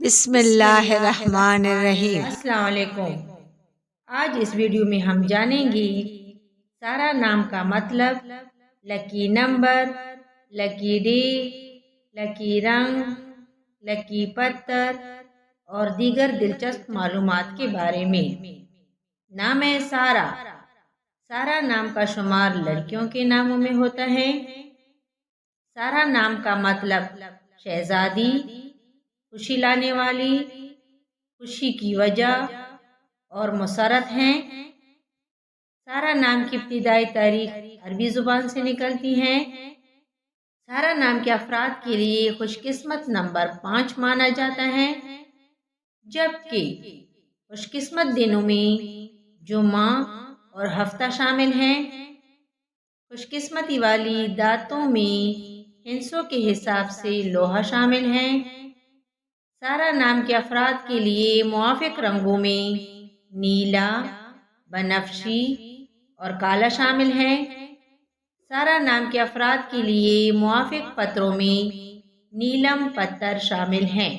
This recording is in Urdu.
بسم اللہ الرحمن الرحیم۔ السلام علیکم۔ آج اس ویڈیو میں ہم جانیں گے سارا نام کا مطلب، لکی نمبر، لکی ڈے، لکی رنگ، لکی پتھر اور دیگر دلچسپ معلومات کے بارے میں۔ نام ہے سارا۔ سارا نام کا شمار لڑکیوں کے ناموں میں ہوتا ہے۔ سارا نام کا مطلب شہزادی، خوشی لانے والی، خوشی کی وجہ اور مسرت ہیں۔ سارا نام کی ابتدائی تاریخ عربی زبان سے نکلتی ہے۔ سارا نام کے افراد کے لیے خوش قسمت نمبر 5 مانا جاتا ہے، جبکہ خوش قسمت دنوں میں جمعہ اور ہفتہ شامل ہیں۔ خوش قسمتی والی داتوں میں ہندسوں کے حساب سے لوہا شامل ہے۔ سارا نام کے افراد کے لیے موافق رنگوں میں نیلا، بنفشی اور کالا شامل ہے۔ سارا نام کے افراد کے لیے موافق پتھروں میں نیلم پتھر شامل ہیں۔